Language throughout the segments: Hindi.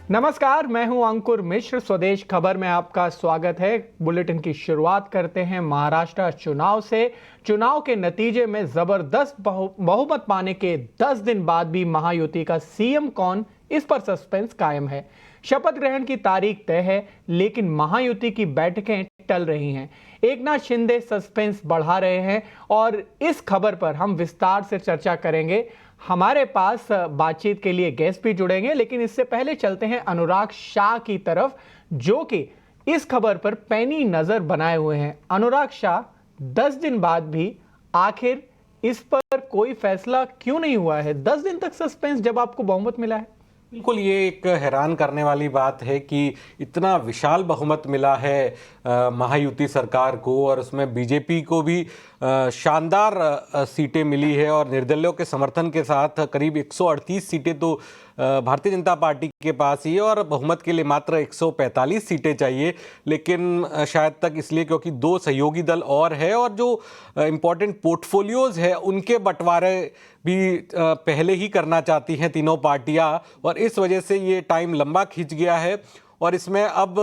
नमस्कार, मैं हूं अंकुर मिश्र। स्वदेश खबर में आपका स्वागत है। बुलेटिन की शुरुआत करते हैं महाराष्ट्र चुनाव से। चुनाव के नतीजे में जबरदस्त बहुमत पाने के 10 दिन बाद भी महायुति का सीएम कौन, इस पर सस्पेंस कायम है। शपथ ग्रहण की तारीख तय है, लेकिन महायुति की बैठकें टल रही हैं। एकनाथ शिंदे सस्पेंस बढ़ा रहे हैं और इस खबर पर हम विस्तार से चर्चा करेंगे। हमारे पास बातचीत के लिए गेस्ट भी जुड़ेंगे, लेकिन इससे पहले चलते हैं अनुराग शाह की तरफ, जो कि इस खबर पर पैनी नजर बनाए हुए हैं। अनुराग शाह, 10 दिन बाद भी आखिर इस पर कोई फैसला क्यों नहीं हुआ है? 10 दिन तक सस्पेंस जब आपको बहुमत मिला है। बिल्कुल, ये एक हैरान करने वाली बात है कि इतना विशाल बहुमत मिला है महायुति सरकार को, और उसमें बीजेपी को भी शानदार सीटें मिली है और निर्दलीयों के समर्थन के साथ करीब 138 सीटें तो भारतीय जनता पार्टी के पास ही है, और बहुमत के लिए मात्र 145 सीटें चाहिए। लेकिन शायद तक इसलिए क्योंकि 2 सहयोगी दल और है, और जो इम्पोर्टेंट पोर्टफोलियोज है उनके बंटवारे भी पहले ही करना चाहती हैं तीनों पार्टियां, और इस वजह से ये टाइम लंबा खिंच गया है। और इसमें अब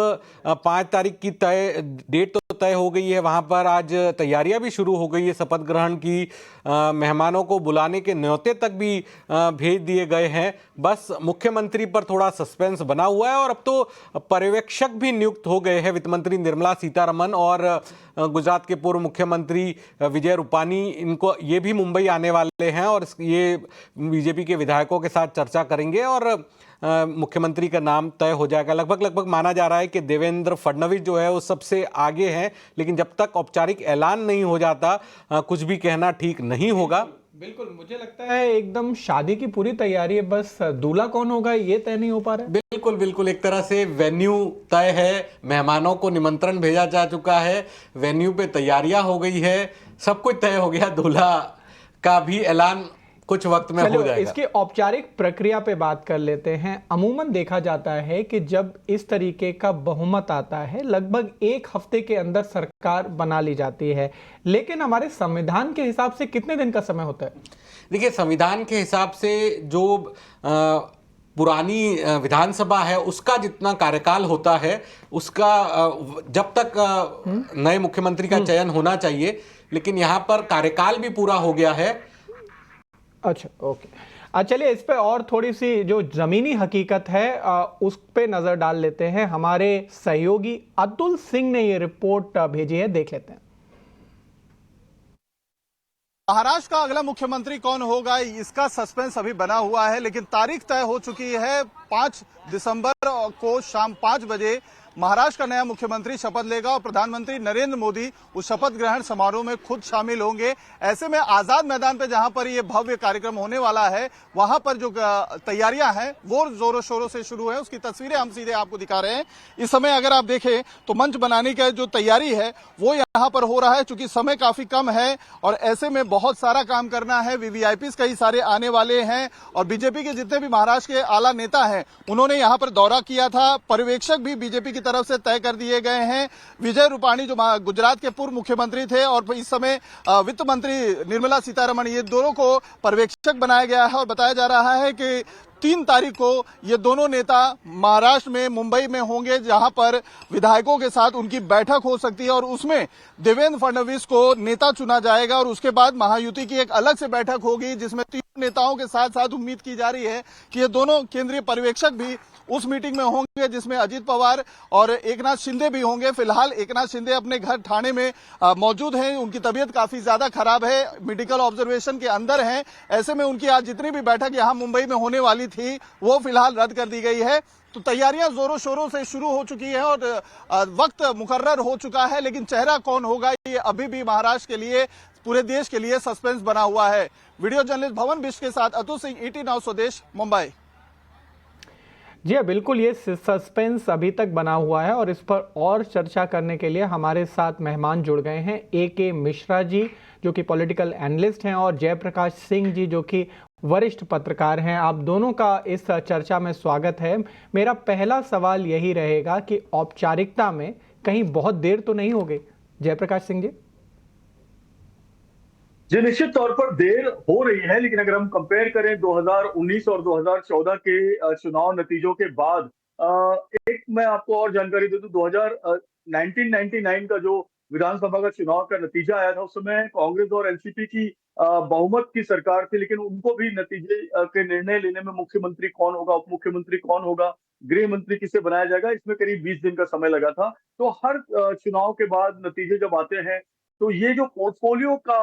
5 तारीख की डेट तो तय हो गई है, वहाँ पर आज तैयारियां भी शुरू हो गई है शपथ ग्रहण की। मेहमानों को बुलाने के न्योते तक भी भेज दिए गए हैं। बस मुख्यमंत्री पर थोड़ा सस्पेंस बना हुआ है, और अब तो पर्यवेक्षक भी नियुक्त हो गए हैं। वित्त मंत्री निर्मला सीतारमण और गुजरात के पूर्व मुख्यमंत्री विजय रूपानी, इनको ये भी मुंबई आने वाले हैं, और ये बीजेपी के विधायकों के साथ चर्चा करेंगे और मुख्यमंत्री का नाम तय हो जाएगा। लगभग माना जा रहा है कि देवेंद्र फडणवीस जो है वो सबसे आगे हैं, लेकिन जब तक औपचारिक ऐलान नहीं हो जाता कुछ भी कहना ठीक नहीं होगा। बिल्कुल, मुझे लगता है एकदम शादी की पूरी तैयारी है, बस दूल्हा कौन होगा ये तय नहीं हो पा रहा है। बिल्कुल, एक तरह से वेन्यू तय है, मेहमानों को निमंत्रण भेजा जा चुका है, वेन्यू पे तैयारियां हो गई है, सब कुछ तय हो गया। दूल्हा का भी ऐलान कुछ वक्त में हो जाएगा। इसकी औपचारिक प्रक्रिया पे बात कर लेते हैं। अमूमन देखा जाता है कि जब इस तरीके का बहुमत आता है, लगभग 1 हफ्ते के अंदर सरकार बना ली जाती है, लेकिन हमारे संविधान के हिसाब से कितने दिन का समय होता है? देखिए, संविधान के हिसाब से जो पुरानी विधानसभा है उसका जितना कार्यकाल होता है, उसका जब तक नए मुख्यमंत्री का चयन होना चाहिए, लेकिन यहाँ पर कार्यकाल भी पूरा हो गया है। अच्छा, ओके। चलिए, इस पे और थोड़ी सी जो जमीनी हकीकत है उस पे नजर डाल लेते हैं। हमारे सहयोगी अतुल सिंह ने ये रिपोर्ट भेजी है, देख लेते हैं। महाराष्ट्र का अगला मुख्यमंत्री कौन होगा, इसका सस्पेंस अभी बना हुआ है, लेकिन तारीख तय हो चुकी है। 5 दिसंबर को शाम 5 बजे महाराष्ट्र का नया मुख्यमंत्री शपथ लेगा, और प्रधानमंत्री नरेंद्र मोदी उस शपथ ग्रहण समारोह में खुद शामिल होंगे। ऐसे में आजाद मैदान पे जहां पर ये भव्य कार्यक्रम होने वाला है, वहां पर जो तैयारियां हैं वो जोरों शोरों से शुरू है। उसकी तस्वीरें हम सीधे आपको दिखा रहे हैं। इस समय अगर आप देखें तो मंच बनाने की जो तैयारी है वो यहाँ पर हो रहा है, चूंकि समय काफी कम है और ऐसे में बहुत सारा काम करना है। वीवीआईपी कई सारे आने वाले हैं, और बीजेपी के जितने भी महाराष्ट्र के आला नेता हैं उन्होंने यहाँ पर दौरा किया था। पर्यवेक्षक भी बीजेपी तरफ से तय कर दिए गए हैं। विजय रूपाणी जो गुजरात के पूर्व मुख्यमंत्री थे, और इस समय वित्त मंत्री निर्मला सीतारमण, ये दोनों को पर्यवेक्षक बनाया गया है। और बताया जा रहा है कि 3 तारीख को ये दोनों नेता महाराष्ट्र में मुंबई में होंगे, जहां पर विधायकों के साथ उनकी बैठक हो सकती है, और उसमें देवेंद्र फडणवीस को नेता चुना जाएगा। और उसके बाद महायुति की एक अलग से बैठक होगी, जिसमें 3 नेताओं के साथ साथ उम्मीद की जा रही है कि ये दोनों केंद्रीय पर्यवेक्षक भी उस मीटिंग में होंगे, जिसमें अजित पवार और एकनाथ शिंदे भी होंगे। फिलहाल एकनाथ शिंदे अपने घर ठाणे में मौजूद हैं। उनकी तबीयत काफी ज्यादा खराब है, मेडिकल ऑब्जर्वेशन के अंदर हैं। ऐसे में उनकी आज जितनी भी बैठक यहां मुंबई में होने वाली थी वो फिलहाल रद्द कर दी गई है। तो तैयारियां जोरों शोरों से शुरू हो चुकी है और वक्त मुकर्रर हो चुका है, लेकिन चेहरा कौन होगा ये अभी भी महाराष्ट्र के लिए, पूरे देश के लिए सस्पेंस बना हुआ है। वीडियो जर्नलिस्ट भवन बिष्ट के साथ अतुल सिंह, ET नाउ स्वदेश, मुंबई। जी हाँ, बिल्कुल, ये सस्पेंस अभी तक बना हुआ है, और इस पर और चर्चा करने के लिए हमारे साथ मेहमान जुड़ गए हैं। AK मिश्रा जी, जो कि पॉलिटिकल एनालिस्ट हैं, और जयप्रकाश सिंह जी, जो कि वरिष्ठ पत्रकार हैं। आप दोनों का इस चर्चा में स्वागत है। मेरा पहला सवाल यही रहेगा कि औपचारिकता में कहीं बहुत देर तो नहीं हो गई? जयप्रकाश सिंह जी। जी, निश्चित तौर पर देर हो रही है, लेकिन अगर हम कंपेयर करें 2019 और 2014 के चुनाव नतीजों के बाद एक मैं आपको और जानकारी दे दूं, 1999 का जो विधानसभा का चुनाव का नतीजा आया था, उस समय कांग्रेस और एनसीपी की बहुमत की सरकार थी, लेकिन उनको भी नतीजे के निर्णय लेने में मुख्यमंत्री कौन होगा, उप मुख्यमंत्री कौन होगा, गृह मंत्री किसे बनाया जाएगा, इसमें करीब 20 दिन का समय लगा था। तो हर चुनाव के बाद नतीजे जब आते हैं, तो ये जो पोर्टफोलियो का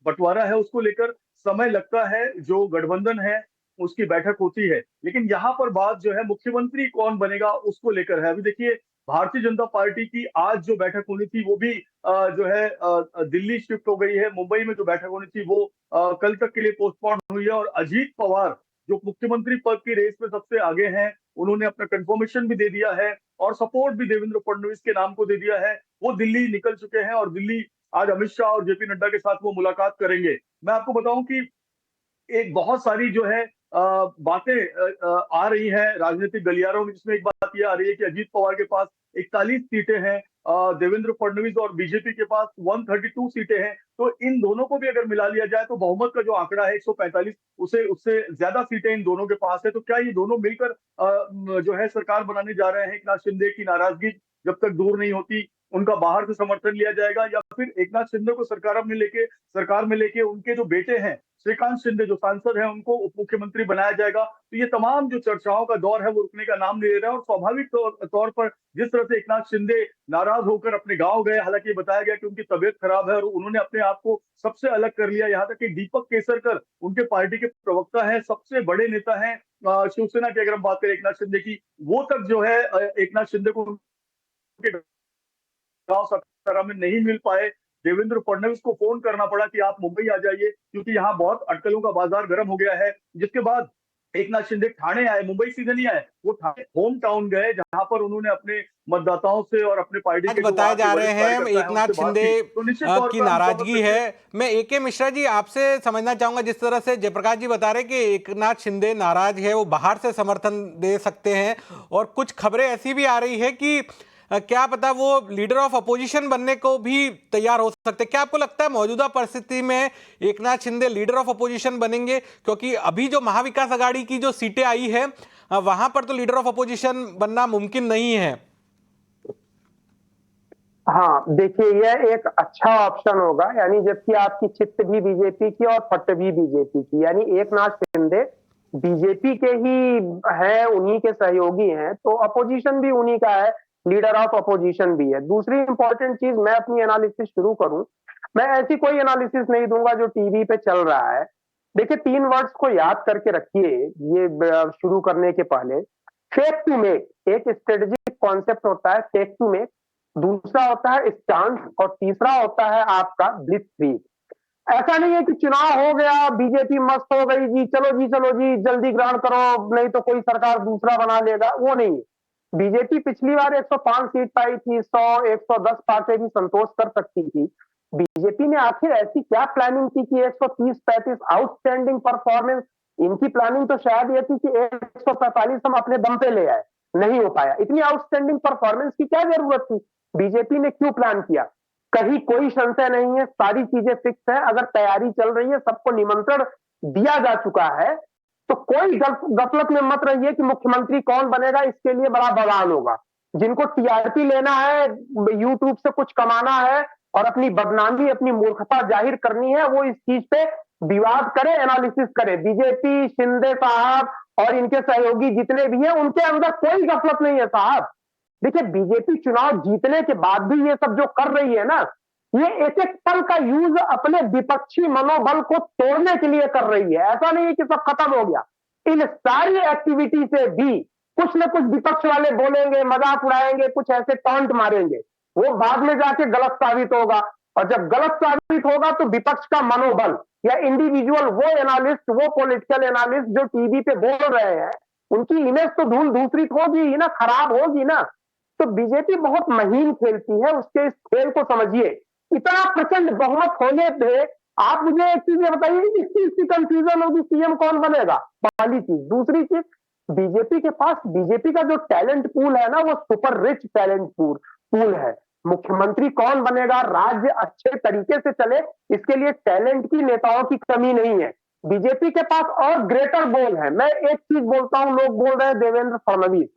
बंटवारा है, उसको लेकर समय लगता है। जो गठबंधन है उसकी बैठक होती है, लेकिन यहाँ पर बात जो है मुख्यमंत्री कौन बनेगा उसको लेकर है। अभी देखिए, भारतीय जनता पार्टी की आज जो बैठक होनी थी वो भी जो है दिल्ली शिफ्ट हो गई है। मुंबई में जो बैठक होनी थी वो कल तक के लिए पोस्टपोन हुई है। और अजीत पवार जो मुख्यमंत्री पद की रेस में सबसे आगे हैं, उन्होंने अपना कंफर्मेशन भी दे दिया है और सपोर्ट भी देवेंद्र फडणवीस के नाम को दे दिया है। वो दिल्ली निकल चुके हैं और दिल्ली आज अमित शाह और जेपी नड्डा के साथ वो मुलाकात करेंगे। मैं आपको बताऊं कि एक बहुत सारी जो है बातें आ रही हैं राजनीतिक गलियारों में, जिसमें एक बात ये आ रही है कि अजीत पवार के पास 41 सीटें हैं, देवेंद्र फडणवीस और बीजेपी के पास 132 सीटें हैं। तो इन दोनों को भी अगर मिला लिया जाए तो बहुमत का जो आंकड़ा है 145, उसे उससे ज्यादा सीटें इन दोनों के पास है। तो क्या ये दोनों मिलकर जो है सरकार बनाने जा रहे हैं? एकनाथ शिंदे की नाराजगी जब तक दूर नहीं होती, उनका बाहर से समर्थन लिया जाएगा, या फिर एकनाथ शिंदे को सरकार में लेके उनके जो बेटे हैं श्रीकांत शिंदे जो सांसद हैं उनको उप मुख्यमंत्री बनाया जाएगा? तो ये तमाम जो चर्चाओं का दौर है वो रुकने का नाम नहीं ले रहा है। और स्वाभाविक तौर पर जिस तरह से एकनाथ शिंदे नाराज होकर अपने गांव गए, हालांकि ये बताया गया कि उनकी तबीयत खराब है और उन्होंने अपने आप को सबसे अलग कर लिया। यहाँ तक कि दीपक केसरकर उनके पार्टी के प्रवक्ता है, सबसे बड़े नेता है शिवसेना की, अगर हम बात करें एकनाथ शिंदे की, वो तक जो है एकनाथ शिंदे को उनके गांव सातारा में नहीं मिल पाए। देवेंद्र फडणवीस को फोन करना पड़ा कि आप मुंबई आ जाइए, क्योंकि यहाँ बहुत अटकलों का बाजार गर्म हो गया है। जिसके बाद एकनाथ शिंदे ठाणे आए, मुंबई सीधे नहीं आए, वो ठाणे होम टाउन गए, जहां पर उन्होंने अपने मतदाताओं से और अपने पार्टी आज के जो बताए वहां के जा रहे वरिष्ठ हैं कार्यकर्ता हैं एकनाथ उनसे बात शिंदे की। तो निश्चित तौर की पर हम नाराजगी समझ है। सकते मैं ए के मिश्रा जी आपसे समझना चाहूंगा, जिस तरह से जयप्रकाश जी बता रहे कि एकनाथ शिंदे नाराज है, वो बाहर से समर्थन दे सकते हैं, और कुछ खबरें ऐसी भी आ रही है कि क्या पता वो लीडर ऑफ अपोजिशन बनने को भी तैयार हो सकते। क्या आपको लगता है मौजूदा परिस्थिति में Eknath Shinde leader of opposition बनेंगे? क्योंकि अभी जो महाविकास आघाड़ी की जो सीटें आई है वहां पर तो लीडर ऑफ अपोजिशन बनना मुमकिन नहीं है। हाँ, देखिए, यह एक अच्छा ऑप्शन होगा। यानी जबकि आपकी चित्त भी बीजेपी की और पट्ट भी बीजेपी की, यानी एकनाथ शिंदे बीजेपी के ही हैं, उन्हीं के सहयोगी हैं, तो अपोजिशन भी उन्हीं का है, लीडर ऑफ अपोजिशन भी है। दूसरी इंपॉर्टेंट चीज, मैं अपनी एनालिसिस शुरू करूं, मैं ऐसी कोई एनालिसिस नहीं दूंगा जो टीवी पे चल रहा है। देखिए, 3 वर्ड्स को याद करके रखिए ये शुरू करने के पहले। फेक टू मेक एक स्ट्रेटेजिक कॉन्सेप्ट होता है, फेक टू मेक। दूसरा होता है स्टांस, और तीसरा होता है आपका ब्लिट्जक्रीग। ऐसा नहीं है कि चुनाव हो गया, बीजेपी मस्त हो गई जी, चलो जी जल्दी ग्रहण करो, नहीं तो कोई सरकार दूसरा बना लेगा, वो नहीं है। बीजेपी पिछली बार 105 सीट पाई थी, 100 110 पाके भी संतोष कर सकती थी। बीजेपी ने आखिर ऐसी क्या प्लानिंग की कि 130-35 आउटस्टैंडिंग परफॉर्मेंस? इनकी प्लानिंग तो शायद ये थी कि 145 हम अपने दम पे ले आए, नहीं हो पाया। इतनी आउटस्टैंडिंग परफॉर्मेंस की क्या जरूरत थी? बीजेपी ने क्यों प्लान किया? कहीं कोई संशय नहीं है, सारी चीजें फिक्स है, अगर तैयारी चल रही है, सबको निमंत्रण दिया जा चुका है, तो कोई गफलत में मत रहिए कि मुख्यमंत्री कौन बनेगा, इसके लिए बड़ा बवाल होगा। जिनको टीआरपी लेना है, यूट्यूब से कुछ कमाना है और अपनी बदनामी, अपनी मूर्खता जाहिर करनी है, वो इस चीज पे विवाद करे, एनालिसिस करे। बीजेपी, शिंदे साहब और इनके सहयोगी जितने भी हैं, उनके अंदर कोई गफलत नहीं है साहब। देखिए, बीजेपी चुनाव जीतने के बाद भी ये सब जो कर रही है ना, ये एक एक पल का यूज अपने विपक्षी मनोबल को तोड़ने के लिए कर रही है। ऐसा नहीं है कि सब खत्म हो गया। इन सारी एक्टिविटी से भी कुछ न कुछ विपक्ष वाले बोलेंगे, मजाक उड़ाएंगे, कुछ ऐसे टॉन्ट मारेंगे, वो बाद में जाके गलत साबित होगा। और जब गलत साबित होगा तो विपक्ष का मनोबल या इंडिविजुअल वो एनालिस्ट, वो पॉलिटिकल एनालिस्ट जो टीवी पे बोल रहे हैं, उनकी इमेज तो धूल धूसरित होगी ही ना, खराब होगी ना। तो बीजेपी बहुत महीन खेलती है, उसके इस खेल को समझिए। इतना प्रचंड बहुमत होने पे आप मुझे एक चीज बताइए, इस चीज की कंफ्यूजन होगी सीएम कौन बनेगा, पहली चीज। दूसरी चीज, बीजेपी के पास, बीजेपी का जो टैलेंट पूल है ना, वो सुपर रिच टैलेंट पूल है। मुख्यमंत्री कौन बनेगा, राज्य अच्छे तरीके से चले, इसके लिए टैलेंट की, नेताओं की कमी नहीं है। बीजेपी के पास और ग्रेटर गोल है। मैं एक चीज बोलता हूं, लोग बोल रहे हैं देवेंद्र फडणवीस,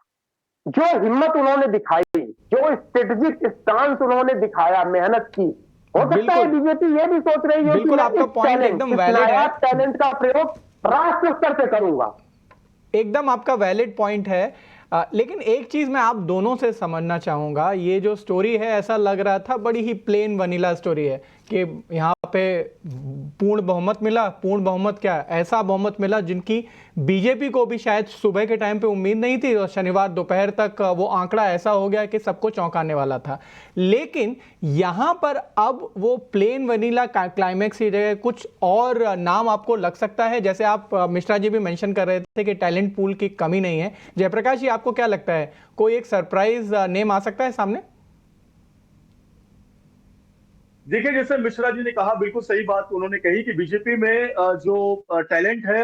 जो हिम्मत उन्होंने दिखाई, जो स्ट्रेटेजिक स्टांस उन्होंने दिखाया, मेहनत की, हो सकता है बिल्कुल बीजेपी ये भी सोच रही है कि बिल्कुल, मैं आपका इस पॉइंट टैलेंट, एकदम इस वैलिड है। नायाब टैलेंट का प्रयोग राष्ट्र स्तर पे करूंगा। एकदम आपका वैलिड पॉइंट है। लेकिन एक चीज मैं आप दोनों से समझना चाहूंगा, ये जो स्टोरी है ऐसा लग रहा था बड़ी ही प्लेन वनीला स्टोरी है कि यहाँ पे पूर्ण बहुमत मिला। पूर्ण बहुमत क्या, ऐसा बहुमत मिला जिनकी बीजेपी को भी शायद सुबह के टाइम पे उम्मीद नहीं थी, और शनिवार दोपहर तक वो आंकड़ा ऐसा हो गया कि सबको चौंकाने वाला था। लेकिन यहाँ पर अब वो प्लेन वनीला क्लाइमेक्स की जगह कुछ और नाम आपको लग सकता है, जैसे आप मिश्रा जी भी मेंशन कर रहे थे कि टैलेंट पूल की कमी नहीं है। जयप्रकाश जी, आपको क्या लगता है, कोई एक सरप्राइज नेम आ सकता है सामने? देखिए, जैसे मिश्रा जी ने कहा, बिल्कुल सही बात उन्होंने कही कि बीजेपी में जो टैलेंट है,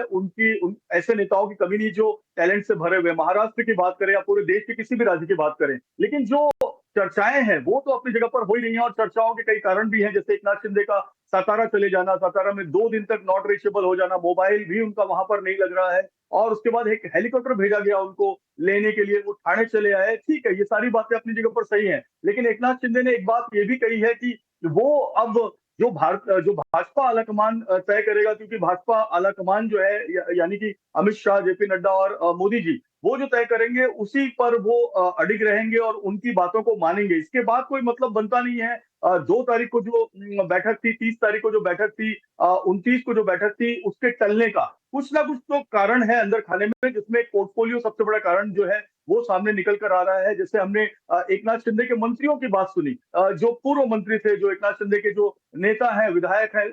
ऐसे नेताओं की कमी नहीं जो टैलेंट से भरे हुए। महाराष्ट्र की बात करें या पूरे देश के किसी भी राज्य की बात करें, लेकिन जो चर्चाएं हैं वो तो अपनी जगह पर हो ही रही हैं, और चर्चाओं के कई कारण भी हैं। जैसे एकनाथ शिंदे का सातारा चले जाना, सातारा में 2 दिन तक नॉट रीचेबल हो जाना, मोबाइल भी उनका वहां पर नहीं लग रहा है, और उसके बाद एक हेलीकॉप्टर भेजा गया उनको लेने के लिए, वो ठाणे चले आए। ठीक है, ये सारी बातें अपनी जगह पर सही है, लेकिन एकनाथ शिंदे ने एक बात ये भी कही है कि वो अब जो भाजपा आलाकमान तय करेगा, क्योंकि भाजपा आलाकमान जो है यानी कि अमित शाह, जेपी नड्डा और मोदी जी, वो जो तय करेंगे उसी पर वो अडिग रहेंगे और उनकी बातों को मानेंगे। इसके बाद कोई मतलब बनता नहीं है 2 तारीख को जो बैठक थी, 30 तारीख को जो बैठक थी, 29 को जो बैठक थी, उसके टलने का कुछ ना कुछ तो कारण है अंदर खाने में, जिसमें पोर्टफोलियो सबसे बड़ा कारण जो है वो सामने निकल कर आ रहा है। जैसे हमने एकनाथ शिंदे के मंत्रियों की बात सुनी, जो पूर्व मंत्री थे, जो एकनाथ शिंदे के जो नेता हैं, विधायक हैं,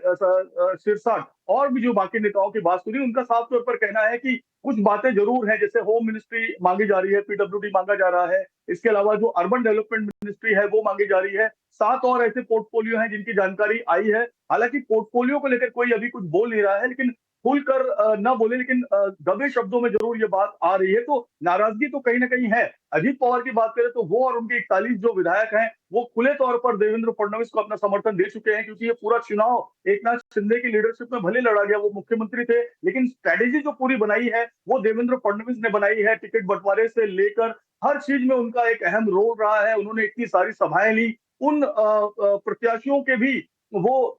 शिरसाट, और भी जो बाकी नेताओं की बात सुनी, उनका साफ तौर पर कहना है कि कुछ बातें जरूर हैं। जैसे होम मिनिस्ट्री मांगी जा रही है, पीडब्ल्यूडी मांगा जा रहा है, इसके अलावा जो अर्बन डेवलपमेंट मिनिस्ट्री है वो मांगी जा रही है। 7 और ऐसे पोर्टफोलियो हैं जिनकी जानकारी आई है। हालांकि पोर्टफोलियो को लेकर कोई अभी कुछ बोल नहीं रहा है, लेकिन खुलकर ना बोले, लेकिन दबे शब्दों में जरूर ये बात आ रही है। तो नाराजगी तो कहीं ना कहीं है। अजीत पवार की बात करें तो वो और उनके 41 जो विधायक हैं, वो खुले तौर पर देवेंद्र फडणवीस को अपना समर्थन दे चुके हैं, क्योंकि ये पूरा चुनाव एकनाथ शिंदे की लीडरशिप में भले लड़ा गया, वो मुख्यमंत्री थे, लेकिन स्ट्रैटेजी जो पूरी बनाई है वो देवेंद्र फडणवीस ने बनाई है। टिकट बंटवारे से लेकर हर चीज में उनका एक अहम रोल रहा है। उन्होंने इतनी सारी सभाएं ली, उन प्रत्याशियों के भी वो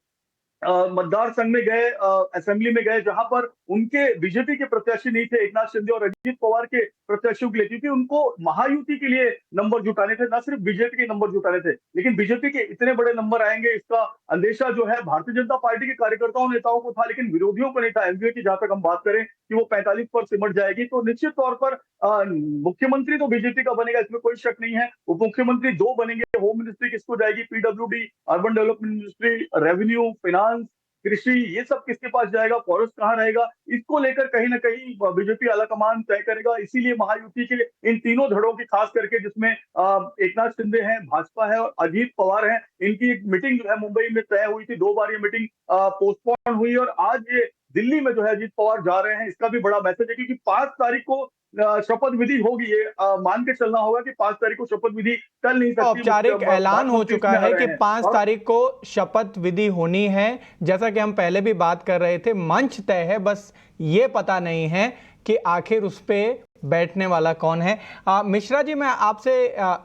मतदार संघ में गए, असेंबली में गए, जहां पर उनके बीजेपी के प्रत्याशी नहीं थे, एकनाथ शिंदे और अजीत पवार के प्रत्याशियों के लिए, क्योंकि उनको महायुति के लिए नंबर जुटाने थे, ना सिर्फ बीजेपी के नंबर जुटाने थे। लेकिन बीजेपी के इतने बड़े नंबर आएंगे, इसका अंदेशा जो है भारतीय जनता पार्टी के कार्यकर्ताओं नेताओं को था, लेकिन विरोधियों को नहीं था। एमवीए की जहां तक हम बात करें कि वो 45 पर सिमट जाएगी, तो निश्चित तौर पर मुख्यमंत्री तो बीजेपी का बनेगा, इसमें कोई शक नहीं है। उप मुख्यमंत्री 2 बनेंगे। होम मिनिस्ट्री किसको जाएगी, PWD, urban development ministry, revenue, finance, कृषि, ये सब किसके पास जाएगा, फॉरेस्ट कहाँ रहेगा, इसको लेकर कहीं ना कहीं बीजेपी आलाकमान तय करेगा। इसीलिए महायुति के इन तीनों धड़ों की, खास करके जिसमें एकनाथ शिंदे हैं, भाजपा है और अजीत पवार हैं, इनकी एक मीटिंग जो है मुंबई में तय हुई थी। 2 बार ये मीटिंग पोस्टपोन हुई, और आज ये दिल्ली में जो है अजीत पवार जा रहे हैं। इसका भी बड़ा मैसेज है, क्योंकि 5 तारीख को शपथ विधि होगी। ये मान के चलना होगा कि 5 तारीख को शपथ विधि टल नहीं सकती। औपचारिक ऐलान हो चुका है कि 5 तारीख को शपथ विधि होनी है। जैसा कि हम पहले भी बात कर रहे थे, मंच तय है, बस ये पता नहीं है कि आखिर उस पे बैठने वाला कौन है। मिश्रा जी, मैं आपसे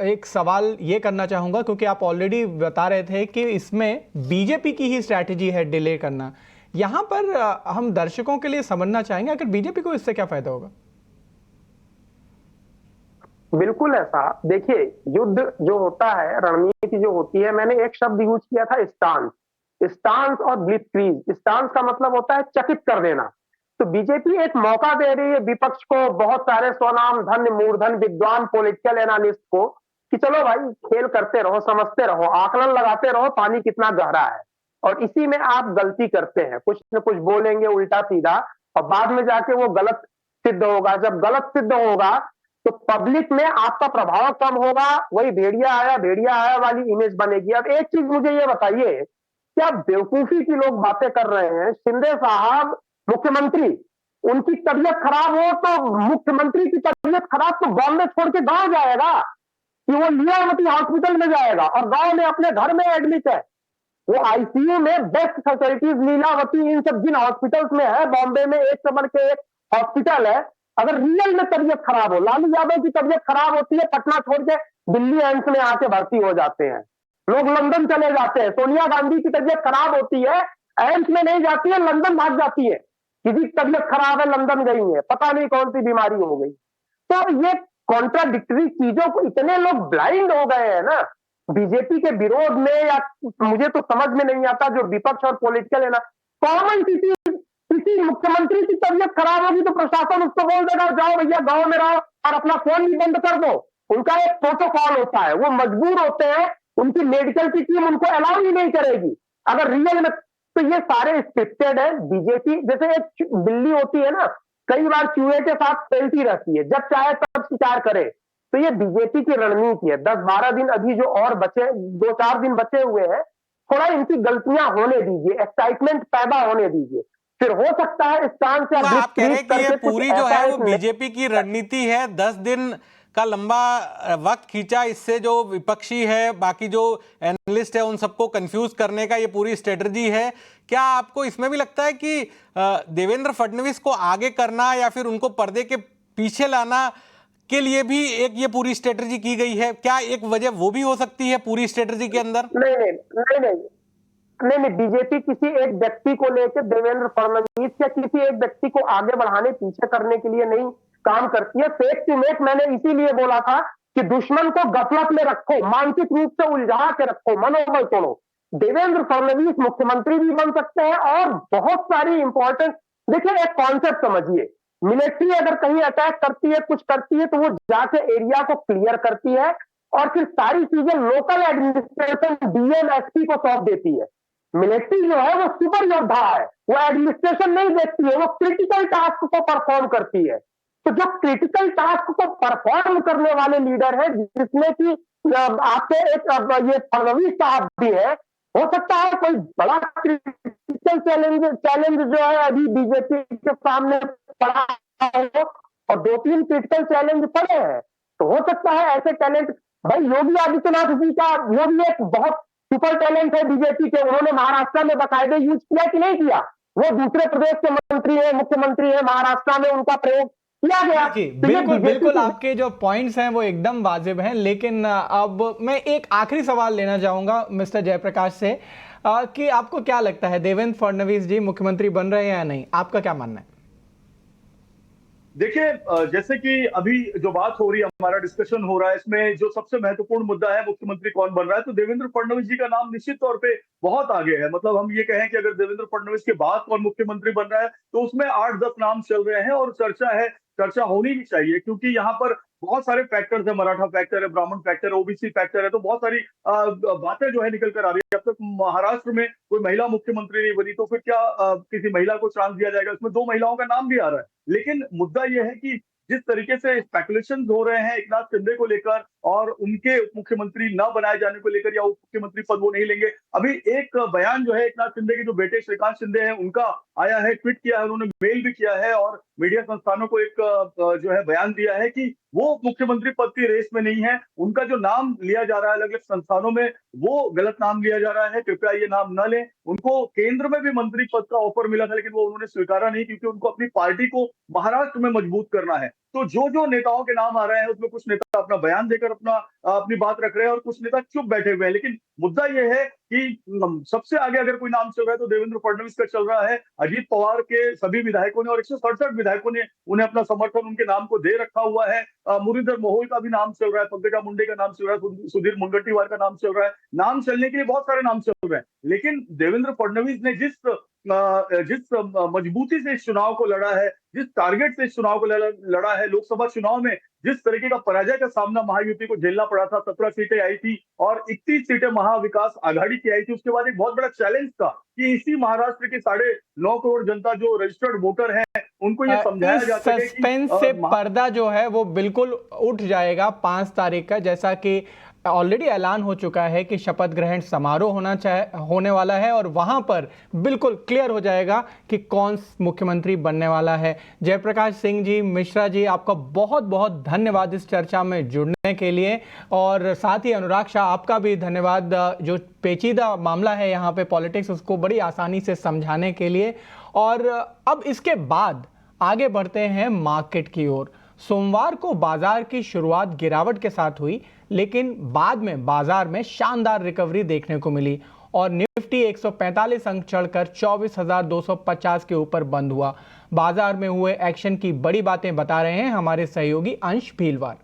एक सवाल ये करना चाहूंगा, क्योंकि आप ऑलरेडी बता रहे थे कि इसमें बीजेपी की ही स्ट्रैटेजी है डिले करना। यहां पर हम दर्शकों के लिए समझना चाहेंगे, अगर बीजेपी को इससे क्या फायदा होगा? बिल्कुल ऐसा। देखिए, युद्ध जो होता है, रणनीति जो होती है, मैंने एक शब्द यूज किया था, स्टांस। स्टांस और ब्लिट्जक्रीग। स्टांस का मतलब होता है चकित कर देना। तो बीजेपी एक मौका दे रही है विपक्ष को, बहुत सारे स्वनाम धन्य मूर्धन विद्वान पॉलिटिकल एनालिस्ट को, कि चलो भाई खेल करते रहो, समझते रहो, आकलन लगाते रहो, पानी कितना गहरा है। और इसी में आप गलती करते हैं, कुछ न कुछ बोलेंगे उल्टा सीधा, और बाद में जाके वो गलत सिद्ध होगा। जब गलत सिद्ध होगा तो पब्लिक में आपका प्रभाव कम होगा, वही भेड़िया आया वाली इमेज बनेगी। अब एक चीज मुझे ये बताइए, क्या बेवकूफी की लोग बातें कर रहे हैं? शिंदे साहब मुख्यमंत्री, उनकी तबीयत खराब हो तो मुख्यमंत्री की तबीयत खराब तो बॉम्बे छोड़ के गांव जाएगा कि वो लियावती हॉस्पिटल में जाएगा, और गांव में अपने घर में एडमिट है। वो आईसीयू में बेस्ट फैसिलिटीज लीलावती इन सब जिन हॉस्पिटल्स में है, बॉम्बे में एक नंबर के एक हॉस्पिटल है, अगर रियल में तबीयत खराब हो, लालू यादव की तबीयत खराब होती है, पटना छोड़ के दिल्ली एम्स में आके भर्ती हो जाते हैं, लोग लंदन चले जाते हैं। सोनिया गांधी की तबीयत खराब होती है, एम्स में नहीं जाती है, लंदन भाग जाती है, किसी की तबीयत खराब है, लंदन गई है, पता नहीं कौन सी बीमारी हो गई। तो ये कॉन्ट्राडिक्टरी चीजों को इतने लोग ब्लाइंड हो गए हैं ना बीजेपी के विरोध में, या मुझे तो समझ में नहीं आता जो विपक्ष और पॉलिटिकल है ना, कॉमन किसी मुख्यमंत्री की तबीयत खराब होगी तो प्रशासन उसको बोल देगा जाओ भैया गांव में रहो और अपना फोन भी बंद कर दो। उनका एक प्रोटोकॉल होता है, वो मजबूर होते हैं, उनकी मेडिकल की टीम उनको अलाउ ही नहीं करेगी अगर रियल में। तो ये सारे स्क्रिप्टेड है। बीजेपी जैसे एक बिल्ली होती है ना, कई बार चूहे के साथ खेलती रहती है, जब चाहे तब शिकार करे। तो ये बीजेपी की रणनीति है। 10-12 दिन अभी जो और बचे, 2-4 दिन बचे हुए हैं, थोड़ा इनकी गलतियां होने दीजिए, एक्साइटमेंट पैदा होने दीजिए, फिर हो सकता है इस चांस से आप कह रहे हैं कि ये पूरी जो है वो बीजेपी की रणनीति है। 10 दिन का लंबा वक्त खींचा, इससे जो विपक्षी है, बाकी जो एनालिस्ट है, उन सबको कंफ्यूज करने का ये पूरी स्ट्रेटजी है। क्या आपको इसमें भी लगता है कि देवेंद्र फडणवीस को आगे करना या फिर उनको पर्दे के पीछे लाना के लिए भी एक ये पूरी स्ट्रेटजी की गई है? क्या एक वजह वो भी हो सकती है पूरी स्ट्रेटजी के अंदर? नहीं, बीजेपी किसी एक व्यक्ति को लेकर, देवेंद्र फडणवीस या किसी एक व्यक्ति को आगे बढ़ाने पीछे करने के लिए नहीं काम करती है। फेक टू मेक मैंने इसीलिए बोला था कि दुश्मन को गफलत में रखो, मानसिक रूप से उलझा के रखो, मनोबल तोड़ो। देवेंद्र फडणवीस मुख्यमंत्री भी बन सकते हैं और बहुत सारी इंपॉर्टेंट, देखिए एक कॉन्सेप्ट समझिए, मिलिट्री अगर कहीं अटैक करती है, कुछ करती है, तो वो जाके एरिया को क्लियर करती है और फिर सारी चीजें लोकल एडमिनिस्ट्रेशन, डीएम, एसपी को सौंप देती है। मिलिट्री जो है वो सुपर योद्धा है, वो एडमिनिस्ट्रेशन नहीं देखती है, वो क्रिटिकल टास्क को परफॉर्म करती है। तो जो क्रिटिकल टास्क को परफॉर्म करने वाले लीडर है, जिसमें कि आपके एक ये फडणवीस साहब भी है, हो सकता है कोई बड़ा क्रिटिकल चैलेंज जो है अभी बीजेपी के सामने पड़ा हो, और 2-3 क्रिटिकल चैलेंज पड़े हैं, तो हो सकता है ऐसे टैलेंट, भाई योगी आदित्यनाथ जी का वो भी एक बहुत सुपर टैलेंट है बीजेपी के, उन्होंने महाराष्ट्र में बाकायदे यूज किया कि नहीं किया? वो दूसरे प्रदेश के मंत्री है, मुख्यमंत्री है, महाराष्ट्र में उनका प्रयोग किया गया। जी बिल्कुल बिल्कुल, आपके जो पॉइंट्स हैं वो एकदम वाजिब हैं, लेकिन अब मैं एक आखिरी सवाल लेना चाहूंगा मिस्टर जयप्रकाश से कि आपको क्या लगता है देवेंद्र फडणवीस जी मुख्यमंत्री बन रहे हैं या नहीं? आपका क्या मानना है? देखिए, जैसे कि अभी जो बात हो रही है, हमारा डिस्कशन हो रहा है, इसमें जो सबसे महत्वपूर्ण मुद्दा है मुख्यमंत्री कौन बन रहा है, तो देवेंद्र फडणवीस जी का नाम निश्चित तौर पे बहुत आगे है। मतलब हम ये कहें कि अगर देवेंद्र फडणवीस के बाद कौन मुख्यमंत्री बन रहा है, तो उसमें 8-10 नाम चल रहे हैं और चर्चा होनी भी चाहिए, क्योंकि यहाँ पर बहुत सारे फैक्टर्स है, मराठा फैक्टर है, ब्राह्मण फैक्टर है, ओबीसी फैक्टर है, तो बहुत सारी बातें जो है निकल कर आ रही है। अब तक महाराष्ट्र में कोई महिला मुख्यमंत्री नहीं बनी, तो फिर क्या किसी महिला को चांस दिया जाएगा? उसमें 2 महिलाओं का नाम भी आ रहा है। लेकिन मुद्दा यह है कि जिस तरीके से स्पेकुलेशन हो रहे हैं एकनाथ शिंदे को लेकर और उनके उप मुख्यमंत्री न बनाए जाने को लेकर, या उप मुख्यमंत्री पद वो नहीं लेंगे, अभी एक बयान जो है एकनाथ शिंदे के जो बेटे श्रीकांत शिंदे हैं उनका आया है, ट्वीट किया है उन्होंने, मेल भी किया है और मीडिया संस्थानों को एक जो है बयान दिया है कि वो मुख्यमंत्री पद की रेस में नहीं है। उनका जो नाम लिया जा रहा है अलग अलग संस्थानों में, वो गलत नाम लिया जा रहा है, कृपया ये नाम न लें। उनको केंद्र में भी मंत्री पद का ऑफर मिला था, लेकिन वो उन्होंने स्वीकारा नहीं, क्योंकि उनको अपनी पार्टी को महाराष्ट्र में मजबूत करना है। तो जो नेताओं के नाम आ रहे हैं उसमें कुछ नेता अपना बयान देकर अपनी बात रख रहे हैं और कुछ नेता चुप बैठे हुए हैं। लेकिन मुद्दा यह है कि सबसे आगे अगर कोई नाम चल रहा है तो देवेंद्र फडणवीस का चल रहा है। अजीत पवार के सभी विधायकों ने और 167 विधायकों ने उन्हें अपना समर्थन उनके नाम को दे रखा हुआ है। मुरलीधर मोहोल का भी नाम चल रहा है, पंकजा मुंडे का नाम चल रहा है, सुधीर मुनगंटीवार का नाम चल रहा है। नाम चलने के लिए बहुत सारे नाम चल रहे हैं, लेकिन देवेंद्र फडणवीस ने जिस मजबूती से इस चुनाव को लड़ा है, जिस टारगेट से इस चुनाव को लड़ा है, लोकसभा चुनाव में जिस तरीके का पराजय का सामना महायुति को झेलना पड़ा था, 17 सीटें आई थी और 31 सीटें महाविकास आघाड़ी की आई थी। उसके बाद एक बहुत बड़ा चैलेंज था कि इसी महाराष्ट्र की 9.5 करोड़ जनता जो रजिस्टर्ड वोटर है, उनको ये समझाया जा सके कि सस्पेंस से पर्दा जो है वो बिल्कुल उठ जाएगा 5 तारीख का, जैसा कि ऑलरेडी ऐलान हो चुका है कि शपथ ग्रहण समारोह होने वाला है और वहां पर बिल्कुल क्लियर हो जाएगा कि कौन मुख्यमंत्री बनने वाला है। जयप्रकाश सिंह जी, मिश्रा जी, आपका बहुत बहुत धन्यवाद इस चर्चा में जुड़ने के लिए, और साथ ही अनुराग शाह, आपका भी धन्यवाद जो पेचीदा मामला है यहाँ पे पॉलिटिक्स, उसको बड़ी आसानी से समझाने के लिए। और अब इसके बाद आगे बढ़ते हैं मार्केट की ओर। सोमवार को बाजार की शुरुआत गिरावट के साथ हुई, लेकिन बाद में बाजार में शानदार रिकवरी देखने को मिली और निफ्टी 145 अंक चढ़कर 24,250 के ऊपर बंद हुआ। बाजार में हुए एक्शन की बड़ी बातें बता रहे हैं हमारे सहयोगी अंश भीलवार।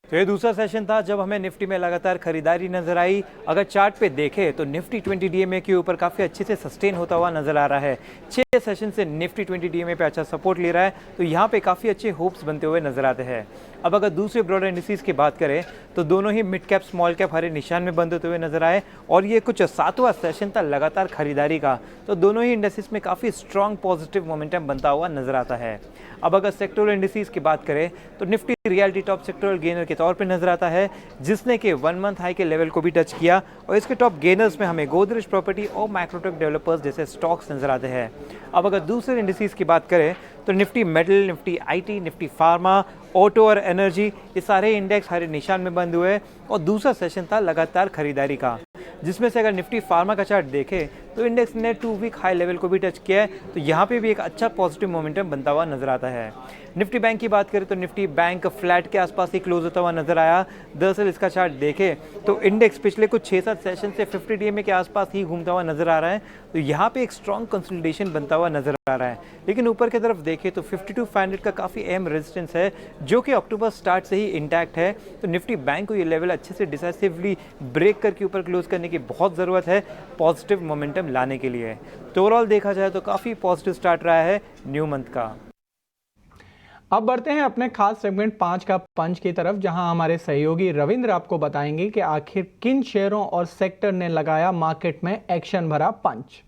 तो ये दूसरा सेशन था जब हमें निफ्टी में लगातार खरीदारी नजर आई। अगर चार्ट पे देखें तो निफ्टी 20 डीएमए के ऊपर काफ़ी अच्छे से सस्टेन होता हुआ नजर आ रहा है। 6 सेशन से निफ्टी 20 डीएमए पे अच्छा सपोर्ट ले रहा है, तो यहाँ पे काफ़ी अच्छे होप्स बनते हुए नजर आते हैं। अब अगर दूसरे ब्रॉडर इंडिसेस की बात करें तो दोनों ही मिड कैप स्मॉल कैप हरे निशान में बंद होते हुए नजर आए और ये कुछ 7वां सेशन था लगातार खरीदारी का, तो दोनों ही इंडिसेस में काफ़ी स्ट्रॉन्ग पॉजिटिव मोमेंटम बनता हुआ नजर आता है। अब अगर सेक्टोरल इंडिसेस की बात करें तो Nifty reality top sectoral gainer के तौर पे नजर आता है, जिसने कि 1 मंथ हाई के लेवल को भी टच किया और इसके टॉप गेनर्स में हमें गोदरेज प्रॉपर्टी और मैक्रोटेक डेवलपर्स जैसे स्टॉक्स नजर आते हैं। अब अगर दूसरे इंडिसेस की बात करें तो Nifty metal, Nifty IT, Nifty pharma, auto और एनर्जी, ये सारे इंडेक्स हरे निशान में बंद हुए और दूसरा सेशन था लगातार खरीदारी का, जिसमें से अगर निफ्टी फार्मा का चार्ट देखें तो इंडेक्स ने 2 वीक हाई लेवल को भी टच किया है, तो यहाँ पे भी एक अच्छा पॉजिटिव मोमेंटम बनता हुआ नजर आता है। निफ्टी बैंक की बात करें तो निफ्टी बैंक फ्लैट के आसपास ही क्लोज होता हुआ नजर आया। दरअसल इसका चार्ट देखें तो इंडेक्स पिछले कुछ 6-7 सेशन से 50 डीएमए के आसपास ही घूमता हुआ नजर आ रहा है, तो यहाँ पे एक स्ट्रॉन्ग कंसोलिडेशन बनता हुआ नजर आ रहा है। लेकिन ऊपर की तरफ देखें तो 52,500 का काफ़ी अहम रेजिस्टेंस है जो कि अक्टूबर स्टार्ट से ही इंटैक्ट है, तो निफ्टी बैंक को ये लेवल अच्छे से डिसाइसिवली ब्रेक करके ऊपर क्लोज करने की बहुत ज़रूरत है पॉजिटिव मोमेंटम लाने के लिए। तो ओवरऑल देखा जाए तो काफ़ी पॉजिटिव स्टार्ट रहा है न्यू मंथ का। अब बढ़ते हैं अपने खास सेगमेंट 5 का पंच की तरफ, जहां हमारे सहयोगी रविंद्र आपको बताएंगे कि आखिर किन शेयरों और सेक्टर ने लगाया मार्केट में एक्शन भरा पंच।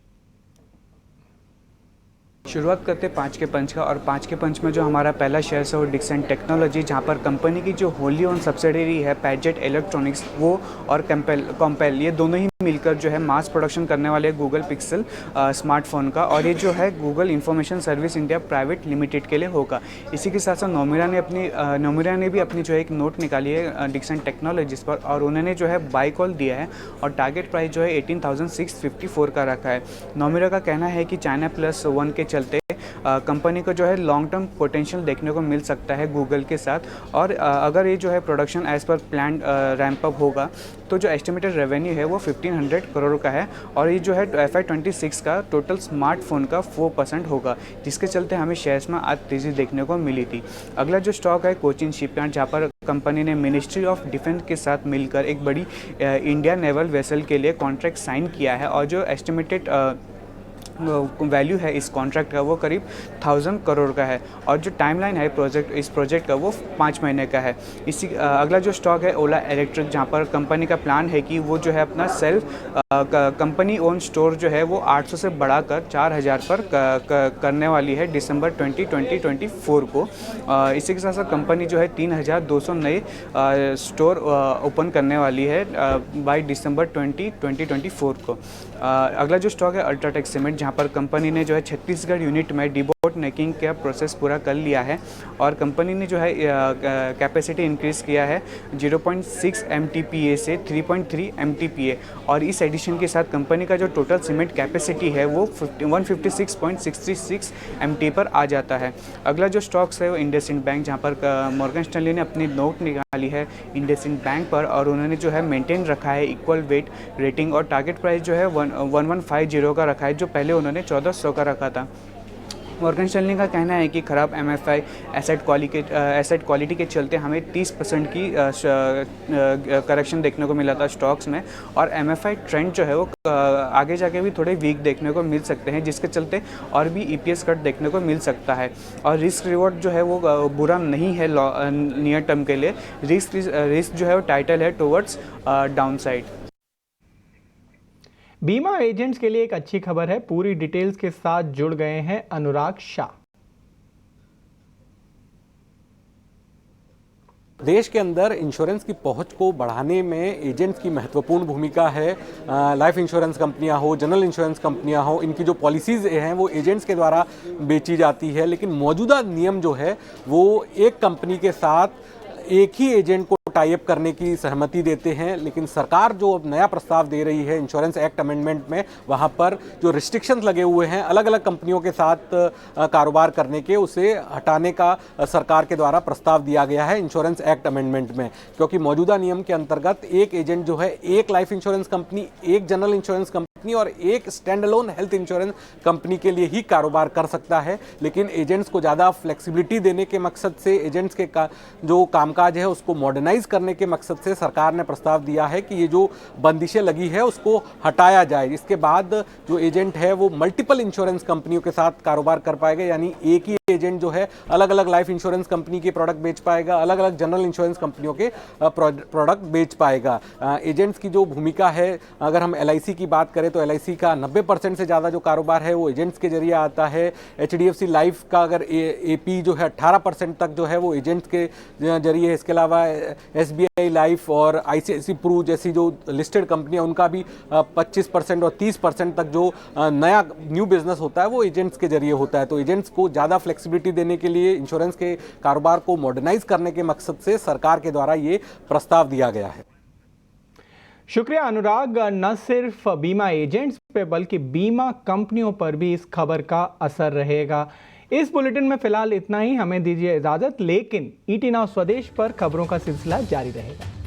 शुरुआत करते हैं 5 के पंच का, और 5 के पंच में जो हमारा पहला शेयर है वो डिक्सन टेक्नोलॉजी, जहां पर कंपनी की जो होली ओन सब्सिडरी है पैजेट इलेक्ट्रॉनिक्स, वो और कॉम्पेल ये दोनों ही मिलकर जो है मास प्रोडक्शन करने वाले गूगल पिक्सल स्मार्टफोन का, और ये जो है Google information service India private limited के लिए होगा। इसी के साथ साथ नोमिरा ने भी अपनी जो है एक नोट निकाली है डिक्सन टेक्नोलॉजीज पर, और उन्होंने जो है बाई कॉल दिया है और टारगेट प्राइस जो है 18,654 का रखा है। नोमिरा का कहना है कि चाइना +1 के चलते कंपनी को जो है लॉन्ग टर्म पोटेंशियल देखने को मिल सकता है गूगल के साथ, और अगर ये जो है प्रोडक्शन एज पर प्लान रैंप अप होगा तो जो एस्टिमेटेड रेवेन्यू है वो 1500 करोड़ का है, और ये जो है FY26 का टोटल स्मार्टफोन का 4% होगा, जिसके चलते हमें शेयर्स में आज तेज़ी देखने को मिली थी। अगला जो स्टॉक है कोचिन शिपयार्ड, जहाँ पर कंपनी ने मिनिस्ट्री ऑफ डिफेंस के साथ मिलकर एक बड़ी इंडिया नेवल वेसल के लिए कॉन्ट्रैक्ट साइन किया है, और जो एस्टिमेटेड वैल्यू है इस कॉन्ट्रैक्ट का वो करीब 1000 करोड़ का है, और जो टाइमलाइन है इस प्रोजेक्ट का वो 5 महीने का है। इसी अगला जो स्टॉक है ओला इलेक्ट्रिक, जहाँ पर कंपनी का प्लान है कि वो जो है अपना सेल्फ कंपनी ओन स्टोर जो है वो 800 से बढ़ाकर 4000 पर करने वाली है दिसंबर 2024 को। इसी के साथ साथ कंपनी जो है 3200 नए स्टोर ओपन करने वाली है बाय दिसंबर 2024 को। अगला जो स्टॉक है अल्ट्राटेक सीमेंट, जहाँ पर कंपनी ने जो है छत्तीसगढ़ यूनिट में डिबोट नेकिंग का प्रोसेस पूरा कर लिया है, और कंपनी ने जो है कैपेसिटी इंक्रीज़ किया है 0.6 MTPA से 3.3 MTPA, और इस एडिशन के साथ कंपनी का जो टोटल सीमेंट कैपेसिटी है वो 156.66 MT पर आ जाता है। अगला जो स्टॉक्स है वो इंडसइंड बैंक, जहाँ पर मॉर्गन स्टैनली ने अपनी नोट निकाली है इंडसइंड बैंक पर, और उन्होंने जो है मेंटेन रखा है इक्वल वेट रेटिंग, और टारगेट प्राइस जो है 1150 का रखा है, जो पहले उन्होंने 1400 का रखा था। मॉर्गन स्टैनली का कहना है कि ख़राब MFI एसेट क्वालिटी के चलते हमें 30% की करेक्शन देखने को मिला था स्टॉक्स में, और MFI ट्रेंड जो है वो आगे जाके भी थोड़े वीक देखने को मिल सकते हैं, जिसके चलते और भी EPS कट देखने को मिल सकता है, और रिस्क रिवॉर्ड जो है वो बुरा नहीं है नियर टर्म के लिए। रिस्क जो है वो टाइटल है टुवर्ड्स डाउनसाइड। बीमा एजेंट्स के लिए एक अच्छी खबर है, पूरी डिटेल्स के साथ जुड़ गए हैं अनुराग शाह। देश के अंदर इंश्योरेंस की पहुंच को बढ़ाने में एजेंट्स की महत्वपूर्ण भूमिका है। लाइफ इंश्योरेंस कंपनियां हो, जनरल इंश्योरेंस कंपनियां हो, इनकी जो पॉलिसीज़ हैं वो एजेंट्स के द्वारा बेची जाती है। लेकिन मौजूदा नियम जो है वो एक कंपनी के साथ एक ही एजेंट को टाई अप करने की सहमति देते हैं। लेकिन सरकार जो अब नया प्रस्ताव दे रही है इंश्योरेंस एक्ट अमेंडमेंट में, वहाँ पर जो रिस्ट्रिक्शंस लगे हुए हैं अलग अलग कंपनियों के साथ कारोबार करने के, उसे हटाने का सरकार के द्वारा प्रस्ताव दिया गया है इंश्योरेंस एक्ट अमेंडमेंट में। क्योंकि मौजूदा नियम के अंतर्गत एक एजेंट जो है एक लाइफ इंश्योरेंस कंपनी, एक जनरल इंश्योरेंस कंपनी और एक stand alone health insurance company के लिए ही कारोबार कर सकता है। लेकिन एजेंट्स को ज़्यादा फ्लेक्सिबिलिटी देने के मकसद से, एजेंट्स के जो कामकाज है उसको मॉडर्नाइज करने के मकसद से सरकार ने प्रस्ताव दिया है कि ये जो बंदिशें लगी है उसको हटाया जाए। इसके बाद जो एजेंट है वो मल्टीपल इंश्योरेंस कंपनियों के साथ कारोबार कर पाएगा, यानी एक ही एजेंट जो है अलग अलग लाइफ इंश्योरेंस कंपनी के प्रोडक्ट बेच पाएगा, अलग अलग जनरल इंश्योरेंस कंपनियों के प्रोडक्ट बेच पाएगा। एजेंट्स की जो भूमिका है, अगर हम LIC की बात करें तो LIC का 90% से ज़्यादा जो कारोबार है वो एजेंट्स के जरिए आता है। HDFC लाइफ का अगर AP जो है 18% तक जो है वो एजेंट्स के जरिए। इसके अलावा SBI लाइफ और ICICI प्रू जैसी जो लिस्टेड कंपनियां, उनका भी 25% और 30% तक जो नया न्यू बिजनेस होता है वो एजेंट्स के जरिए होता है। तो एजेंट्स को ज़्यादा फ्लेक्सिबिलिटी देने के लिए, इंश्योरेंस के कारोबार को मॉडर्नाइज करने के मकसद से सरकार के द्वारा ये प्रस्ताव दिया गया है। शुक्रिया अनुराग। न सिर्फ बीमा एजेंट्स पे बल्कि बीमा कंपनियों पर भी इस खबर का असर रहेगा। इस बुलेटिन में फिलहाल इतना ही। हमें दीजिए इजाजत, लेकिन ET Now स्वदेश पर खबरों का सिलसिला जारी रहेगा।